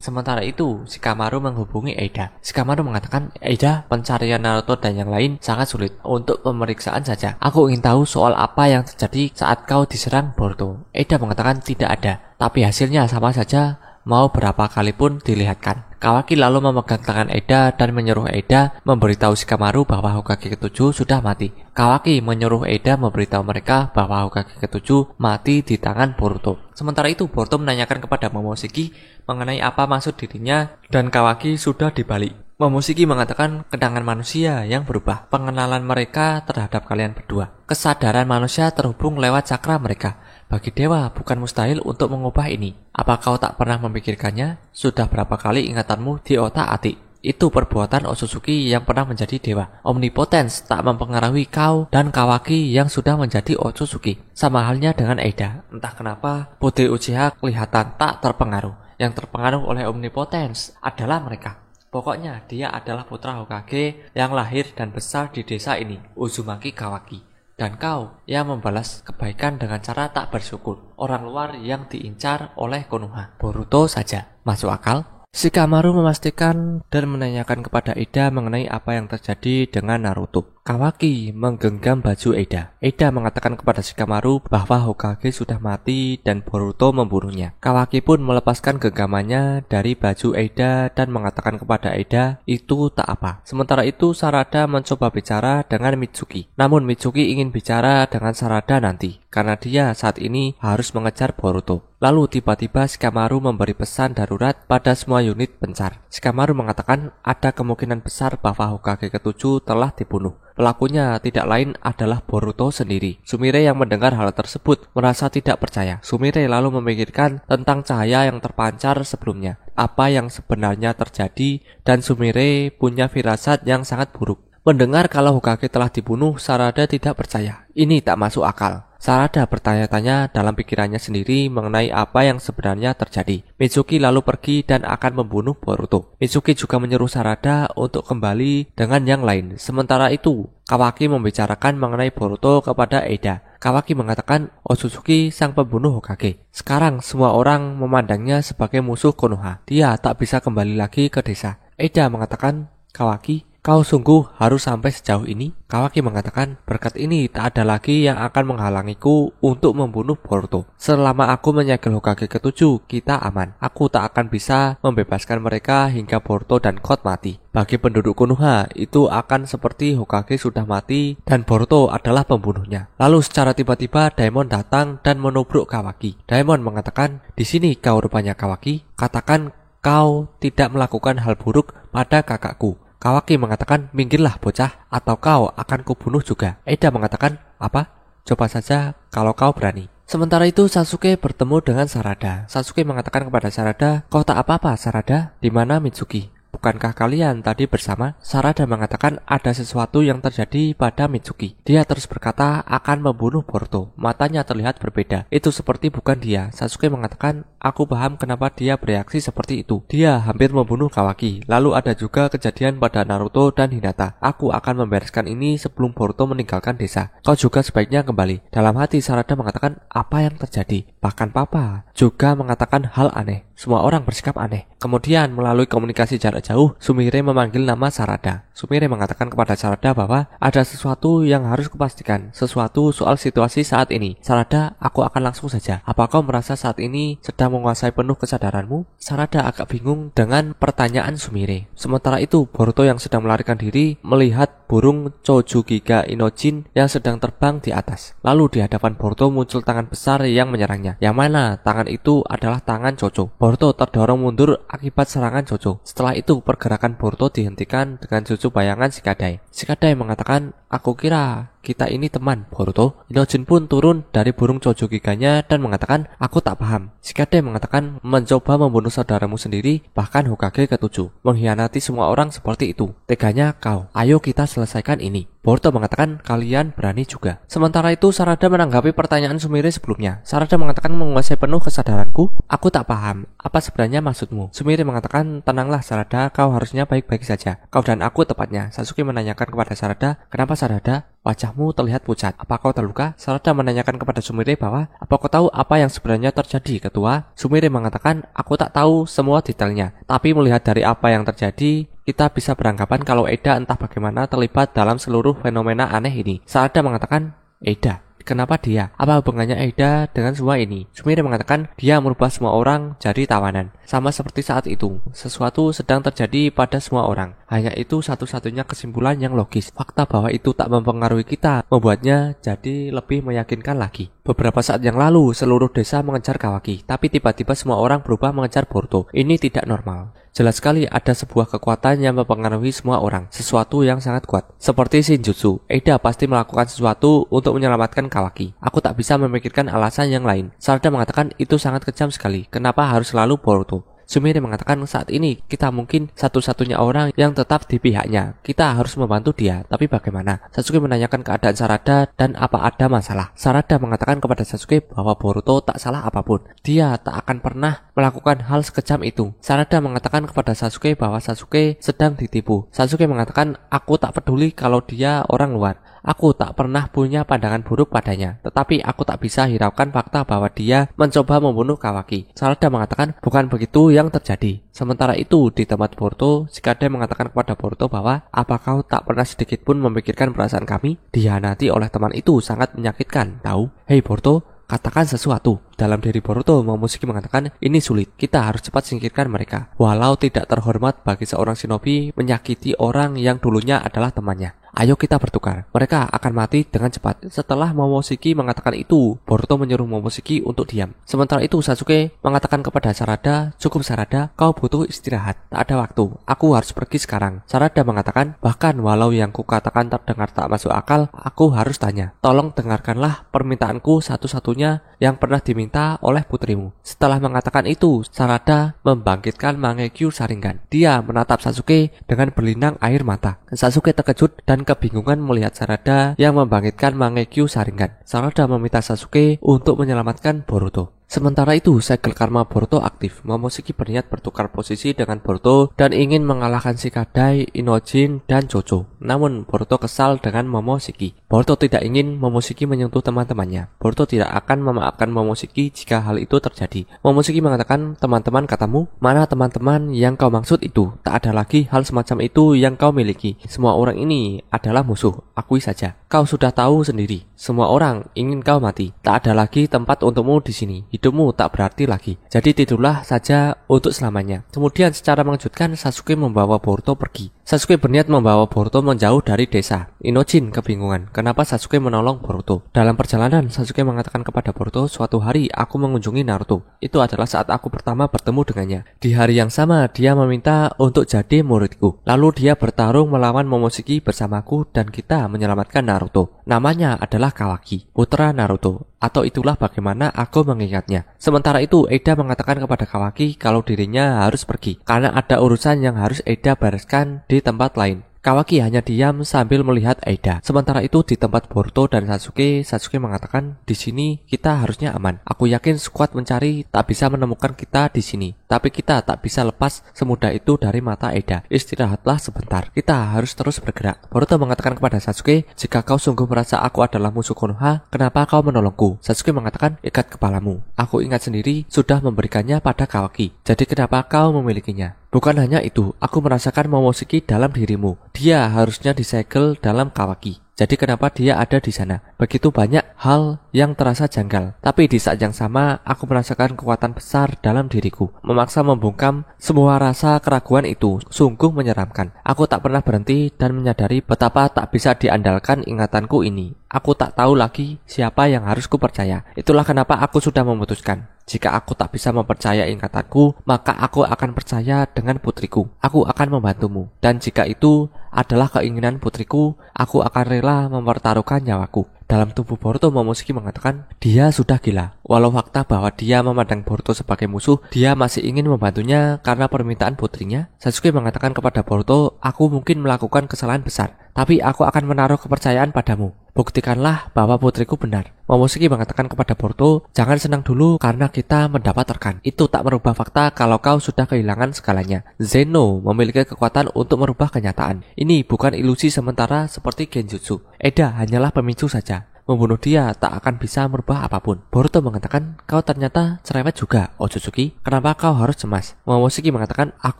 Sementara itu, Shikamaru menghubungi Eida. Shikamaru mengatakan, Eida, pencarian Naruto dan yang lain sangat sulit. Untuk pemeriksaan saja. Aku ingin tahu soal apa yang terjadi saat kau diserang Boruto. Eida mengatakan tidak ada. Tapi hasilnya sama saja, mau berapa kali pun dilihatkan. Kawaki lalu memegang tangan Eida dan menyuruh Eida memberitahu Shikamaru bahwa Hokage ke-7 sudah mati. Kawaki menyuruh Eida memberitahu mereka bahwa Hokage ke-7 mati di tangan Boruto. Sementara itu, Boruto menanyakan kepada Momoshiki mengenai apa maksud dirinya dan Kawaki sudah dibalik. Momoshiki mengatakan kenangan manusia yang berubah, pengenalan mereka terhadap kalian berdua. Kesadaran manusia terhubung lewat cakra mereka. Bagi dewa bukan mustahil untuk mengubah ini. Apa kau tak pernah memikirkannya? Sudah berapa kali ingatanmu di otak-atik? Itu perbuatan Otsutsuki yang pernah menjadi dewa. Omnipotence tak mempengaruhi kau dan Kawaki yang sudah menjadi Otsutsuki. Sama halnya dengan Eida. Entah kenapa Bude Uchiha kelihatan tak terpengaruh. Yang terpengaruh oleh Omnipotence adalah mereka. Pokoknya dia adalah putra Hokage yang lahir dan besar di desa ini, Uzumaki Kawaki. Dan kau yang membalas kebaikan dengan cara tak bersyukur. Orang luar yang diincar oleh Konoha. Boruto saja. Masuk akal? Shikamaru memastikan dan menanyakan kepada Eida mengenai apa yang terjadi dengan Naruto. Kawaki menggenggam baju Eida. Eida mengatakan kepada Shikamaru bahwa Hokage sudah mati dan Boruto membunuhnya. Kawaki pun melepaskan genggamannya dari baju Eida dan mengatakan kepada Eida itu tak apa. Sementara itu Sarada mencoba bicara dengan Mitsuki. Namun Mitsuki ingin bicara dengan Sarada nanti karena dia saat ini harus mengejar Boruto. Lalu tiba-tiba Shikamaru memberi pesan darurat pada semua unit pencar. Shikamaru mengatakan ada kemungkinan besar bahwa Hokage ke-7 telah dibunuh. Pelakunya tidak lain adalah Boruto sendiri. Sumire yang mendengar hal tersebut merasa tidak percaya. Sumire lalu memikirkan tentang cahaya yang terpancar sebelumnya. Apa yang sebenarnya terjadi dan Sumire punya firasat yang sangat buruk. Mendengar kalau Hokage telah dibunuh, Sarada tidak percaya. Ini tak masuk akal. Sarada bertanya-tanya dalam pikirannya sendiri mengenai apa yang sebenarnya terjadi. Mitsuki lalu pergi dan akan membunuh Boruto. Mitsuki juga menyuruh Sarada untuk kembali dengan yang lain. Sementara itu, Kawaki membicarakan mengenai Boruto kepada Eida. Kawaki mengatakan Otsutsuki sang pembunuh Hokage. Sekarang semua orang memandangnya sebagai musuh Konoha. Dia tak bisa kembali lagi ke desa. Eida mengatakan, Kawaki, kau sungguh harus sampai sejauh ini? Kawaki mengatakan, berkat ini tak ada lagi yang akan menghalangiku untuk membunuh Boruto. Selama aku menyegel Hokage ke-7, kita aman. Aku tak akan bisa membebaskan mereka hingga Boruto dan Kot mati. Bagi penduduk Konoha, itu akan seperti Hokage sudah mati dan Boruto adalah pembunuhnya. Lalu secara tiba-tiba Daemon datang dan menubruk Kawaki. Daemon mengatakan, di sini kau rupanya Kawaki. Katakan kau tidak melakukan hal buruk pada kakakku. Kawaki mengatakan, minggirlah bocah, atau kau akan kubunuh juga. Eida mengatakan, apa? Coba saja kalau kau berani. Sementara itu Sasuke bertemu dengan Sarada. Sasuke mengatakan kepada Sarada, kau tak apa-apa Sarada? Di mana Mitsuki? Bukankah kalian tadi bersama? Sarada mengatakan ada sesuatu yang terjadi pada Mitsuki. Dia terus berkata akan membunuh Boruto. Matanya terlihat berbeda. Itu seperti bukan dia. Sasuke mengatakan, aku paham kenapa dia bereaksi seperti itu. Dia hampir membunuh Kawaki. Lalu ada juga kejadian pada Naruto dan Hinata. Aku akan membereskan ini sebelum Boruto meninggalkan desa. Kau juga sebaiknya kembali. Dalam hati Sarada mengatakan, apa yang terjadi? Bahkan Papa juga mengatakan hal aneh. Semua orang bersikap aneh. Kemudian melalui komunikasi jarak jauh, Sumire memanggil nama Sarada. Sumire mengatakan kepada Sarada bahwa ada sesuatu yang harus kupastikan. Sesuatu soal situasi saat ini. Sarada, aku akan langsung saja. Apa kau merasa saat ini sedang menguasai penuh kesadaranmu? Sarada agak bingung dengan pertanyaan Sumire. Sementara itu, Boruto yang sedang melarikan diri melihat burung Chojugiga Inojin yang sedang terbang di atas. Lalu di hadapan Boruto muncul tangan besar yang menyerangnya. Yang mana tangan itu adalah tangan Chocho. Boruto terdorong mundur akibat serangan Chocho. Setelah itu pergerakan Boruto dihentikan dengan cucu bayangan Shikadai. Shikadai mengatakan, aku kira kita ini teman, Boruto. Inojin pun turun dari burung Chojugiganya dan mengatakan, aku tak paham. Shikadai mengatakan, mencoba membunuh saudaramu sendiri, bahkan Hokage ke-7. Mengkhianati semua orang seperti itu. Teganya kau. Ayo kita selesaikan ini. Boruto mengatakan, kalian berani juga. Sementara itu Sarada menanggapi pertanyaan Sumire sebelumnya. Sarada mengatakan, menguasai penuh kesadaranku. Aku tak paham. Apa sebenarnya maksudmu? Sumire mengatakan, tenanglah Sarada, kau harusnya baik-baik saja. Kau dan aku tepatnya. Sasuke menanyakan kepada Sarada, kenapa Sarada? Wajahmu terlihat pucat. Apa kau terluka? Sarada menanyakan kepada Sumire bahwa, apa kau tahu apa yang sebenarnya terjadi, ketua? Sumire mengatakan, aku tak tahu semua detailnya. Tapi melihat dari apa yang terjadi, kita bisa beranggapan kalau Eda entah bagaimana terlibat dalam seluruh fenomena aneh ini. Sarada mengatakan, Eda? Kenapa dia? Apa hubungannya Eda dengan semua ini? Sumire mengatakan dia merubah semua orang jadi tawanan. Sama seperti saat itu, sesuatu sedang terjadi pada semua orang. Hanya itu satu-satunya kesimpulan yang logis. Fakta bahwa itu tak mempengaruhi kita membuatnya jadi lebih meyakinkan lagi. Beberapa saat yang lalu, seluruh desa mengejar Kawaki, tapi tiba-tiba semua orang berubah mengejar Boruto. Ini tidak normal. Jelas sekali ada sebuah kekuatan yang mempengaruhi semua orang, sesuatu yang sangat kuat. Seperti Shinjutsu, Eda pasti melakukan sesuatu untuk menyelamatkan Kawaki. Aku tak bisa memikirkan alasan yang lain. Sarada mengatakan itu sangat kejam sekali. Kenapa harus selalu Boruto? Sumire mengatakan saat ini kita mungkin satu-satunya orang yang tetap di pihaknya. Kita harus membantu dia, tapi bagaimana? Sasuke menanyakan keadaan Sarada dan apa ada masalah. Sarada mengatakan kepada Sasuke bahwa Boruto tak salah apapun. Dia tak akan pernah melakukan hal sekejam itu. Sarada mengatakan kepada Sasuke bahwa Sasuke sedang ditipu. Sasuke mengatakan, aku tak peduli kalau dia orang luar. Aku tak pernah punya pandangan buruk padanya, tetapi aku tak bisa hiraukan fakta bahwa dia mencoba membunuh Kawaki. Sarada mengatakan bukan begitu yang terjadi. Sementara itu di tempat Boruto, Shikade mengatakan kepada Boruto bahwa apa kau tak pernah sedikit pun memikirkan perasaan kami? Dihianati oleh teman itu sangat menyakitkan, tahu? Hei Boruto, katakan sesuatu. Dalam diri Boruto, Momoshiki mengatakan ini sulit. Kita harus cepat singkirkan mereka. Walau tidak terhormat bagi seorang shinobi menyakiti orang yang dulunya adalah temannya. Ayo kita bertukar. Mereka akan mati dengan cepat. Setelah Momoshiki mengatakan itu, Boruto menyuruh Momoshiki untuk diam. Sementara itu Sasuke mengatakan kepada Sarada, cukup Sarada, kau butuh istirahat. Tak ada waktu. Aku harus pergi sekarang. Sarada mengatakan, bahkan walau yang kukatakan terdengar tak masuk akal, aku harus tanya. Tolong dengarkanlah permintaanku satu-satunya yang pernah diminta oleh putrimu. Setelah mengatakan itu, Sarada membangkitkan Mangekyo Sharingan. Dia menatap Sasuke dengan berlinang air mata. Sasuke terkejut dan kebingungan melihat Sarada yang membangkitkan Mangekyo Sharingan. Sarada meminta Sasuke untuk menyelamatkan Boruto. Sementara itu, segel karma Boruto aktif. Momoshiki berniat bertukar posisi dengan Boruto dan ingin mengalahkan Shikadai, Inojin, dan Chocho. Namun, Boruto kesal dengan Momoshiki. Boruto tidak ingin Momoshiki menyentuh teman-temannya. Boruto tidak akan memaafkan Momoshiki jika hal itu terjadi. Momoshiki mengatakan, teman-teman katamu, mana teman-teman yang kau maksud itu? Tak ada lagi hal semacam itu yang kau miliki. Semua orang ini adalah musuh. Akui saja. Kau sudah tahu sendiri. Semua orang ingin kau mati. Tak ada lagi tempat untukmu di sini. Hidupmu tak berarti lagi. Jadi tidurlah saja untuk selamanya. Kemudian secara mengejutkan Sasuke membawa Boruto pergi. Sasuke berniat membawa Boruto menjauh dari desa. Inojin kebingungan kenapa Sasuke menolong Boruto. Dalam perjalanan Sasuke mengatakan kepada Boruto, suatu hari aku mengunjungi Naruto. Itu adalah saat aku pertama bertemu dengannya. Di hari yang sama dia meminta untuk jadi muridku. Lalu dia bertarung melawan Momoshiki bersamaku dan kita menyelamatkan Naruto. Namanya adalah Kawaki, putra Naruto. Atau itulah bagaimana aku mengingatnya. Sementara itu Eda mengatakan kepada Kawaki kalau dirinya harus pergi karena ada urusan yang harus Eda bereskan di tempat lain. Kawaki hanya diam sambil melihat Eda. Sementara itu di tempat Boruto dan Sasuke, Sasuke mengatakan, di sini kita harusnya aman. Aku yakin skuad mencari tak bisa menemukan kita di sini. Tapi kita tak bisa lepas semudah itu dari mata Eda. Istirahatlah sebentar. Kita harus terus bergerak. Boruto mengatakan kepada Sasuke, jika kau sungguh merasa aku adalah musuh Konoha, kenapa kau menolongku? Sasuke mengatakan, ikat kepalamu. Aku ingat sendiri sudah memberikannya pada Kawaki. Jadi kenapa kau memilikinya? Bukan hanya itu, aku merasakan Momoshiki dalam dirimu. Dia harusnya disegel dalam Kawaki. Jadi kenapa dia ada di sana? Begitu banyak hal yang terasa janggal. Tapi di saat yang sama, aku merasakan kekuatan besar dalam diriku. Memaksa membungkam semua rasa keraguan itu. Sungguh menyeramkan. Aku tak pernah berhenti dan menyadari betapa tak bisa diandalkan ingatanku ini. Aku tak tahu lagi siapa yang harus kupercaya. Itulah kenapa aku sudah memutuskan. Jika aku tak bisa mempercayai ingatanku, maka aku akan percaya dengan putriku. Aku akan membantumu. Dan jika itu adalah keinginan putriku, aku akan rela mempertaruhkan nyawaku. Dalam tubuh Boruto, Momoshiki mengatakan dia sudah gila. Walau fakta bahwa dia memandang Boruto sebagai musuh, dia masih ingin membantunya karena permintaan putrinya. Sasuke mengatakan kepada Boruto, aku mungkin melakukan kesalahan besar. tapi aku akan menaruh kepercayaan padamu. Buktikanlah bahwa putriku benar. Momoshiki mengatakan kepada Boruto, jangan senang dulu karena kita mendapat rekan. Itu tak merubah fakta kalau kau sudah kehilangan segalanya. Zeno memiliki kekuatan untuk merubah kenyataan. Ini bukan ilusi sementara seperti Genjutsu. Eda hanyalah pemicu saja. Membunuh dia tak akan bisa merubah apapun. Boruto mengatakan, kau ternyata cerewet juga, Otsutsuki. Kenapa kau harus cemas? Momoshiki mengatakan, aku